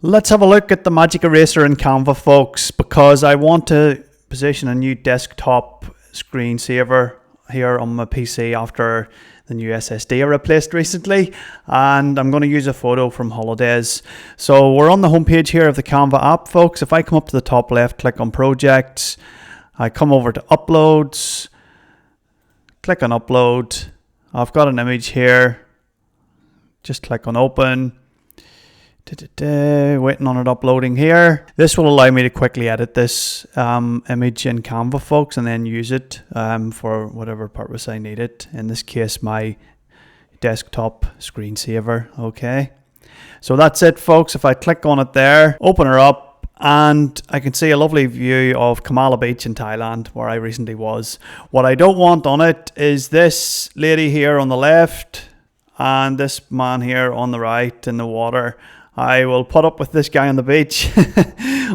Let's have a look at the Magic Eraser in Canva, folks, because I want to position a new desktop screensaver here on my PC after the new SSD I replaced recently, and I'm going to use a photo from holidays. So we're on the homepage here of the Canva app, folks. If I come up to the top left, click on Projects, I come over to Uploads, click on Upload. I've got an image here, just click on Open. Waiting on it uploading here. This will allow me to quickly edit this image in Canva, folks, and then use it for whatever purpose I need it. In this case, my desktop screensaver. Okay, so that's it, folks. If I click on it there, open her up, and I can see a lovely view of Kamala Beach in Thailand, where I recently was. What I don't want on it is this lady here on the left and this man here on the right in the water. I will put up with this guy on the beach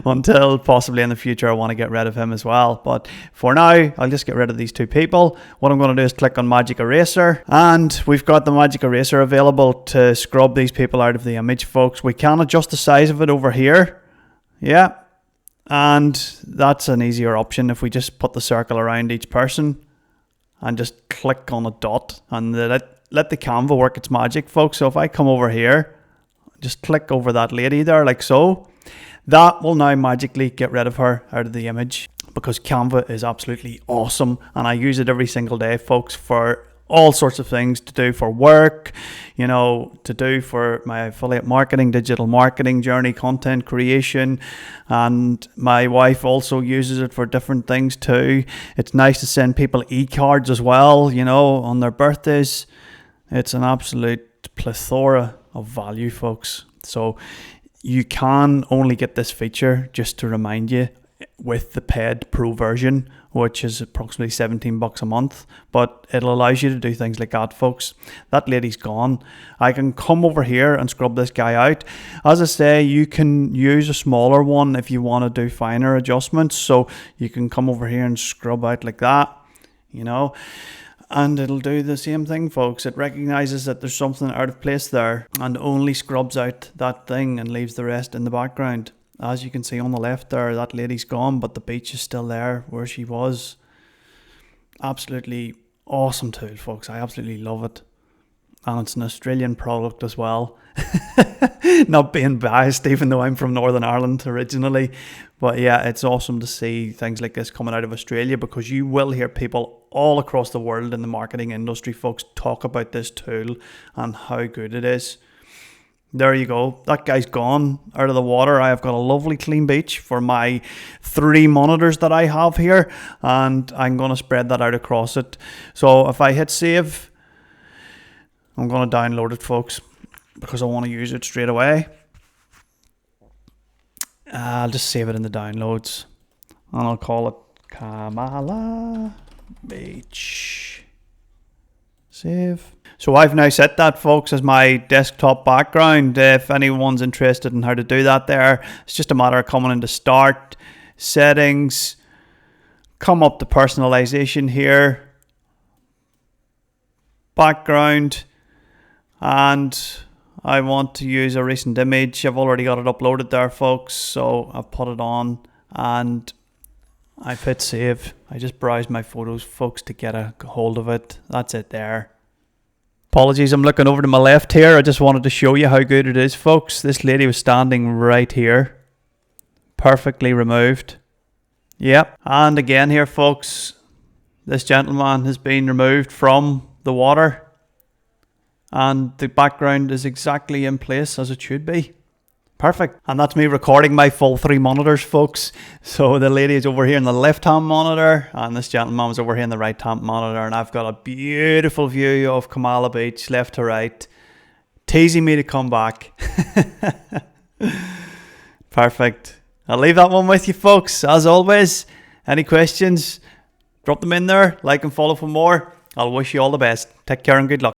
until possibly in the future I want to get rid of him as well. But for now, I'll just get rid of these two people. What I'm going to do is click on Magic Eraser, and we've got the Magic Eraser available to scrub these people out of the image, folks. We can adjust the size of it over here. Yeah, and that's an easier option if we just put the circle around each person and just click on a dot and let the Canva work its magic, folks. So if I come over here, just click over that lady there like so, that will now magically get rid of her out of the image, because Canva is absolutely awesome and I use it every single day, folks, for all sorts of things to do for work, you know, to do for my affiliate marketing, digital marketing journey, content creation, and my wife also uses it for different things too. It's nice to send people e-cards as well, you know, on their birthdays. It's an absolute plethora of value, folks. So you can only get this feature, just to remind you, with the paid pro version, which is approximately $17 a month, but it allows you to do things like that, folks. That lady's gone. I can come over here and scrub this guy out. As I say, you can use a smaller one if you want to do finer adjustments, so you can come over here and scrub out like that, you know, and it'll do the same thing, folks. It recognizes that there's something out of place there and only scrubs out that thing and leaves the rest in the background. As you can see on the left there, that lady's gone, but the beach is still there where she was. Absolutely awesome tool, folks. I absolutely love it. And it's an Australian product as well. Not being biased, even though I'm from Northern Ireland originally. But yeah, it's awesome to see things like this coming out of Australia, because you will hear people all across the world in the marketing industry, folks, talk about this tool and how good it is. There you go. That guy's gone out of the water. I have got a lovely clean beach for my 3 monitors that I have here, and I'm going to spread that out across it. So if I hit save, I'm going to download it, folks, because I want to use it straight away. I'll just save it in the downloads, and I'll call it Kamala Beach. Save. So I've now set that, folks, as my desktop background. If anyone's interested in how to do that there, it's just a matter of coming into Start, Settings, come up to Personalization here, Background, and I want to use a recent image. I've already got it uploaded there, folks, so I've put it on and I've hit save. I just browsed my photos, folks, to get a hold of it. That's it there. Apologies, I'm looking over to my left here. I just wanted to show you how good it is, folks. This lady was standing right here. Perfectly removed. Yep. And again here, folks, this gentleman has been removed from the water, and the background is exactly in place as it should be. Perfect. And that's me recording my full 3 monitors, folks. So the lady is over here in the left hand monitor, and this gentleman was over here in the right hand monitor, and I've got a beautiful view of Kamala Beach left to right, teasing me to come back. Perfect. I'll leave that one with you, folks. As always, any questions, drop them in there. Like and follow for more. I'll wish you all the best. Take care and good luck.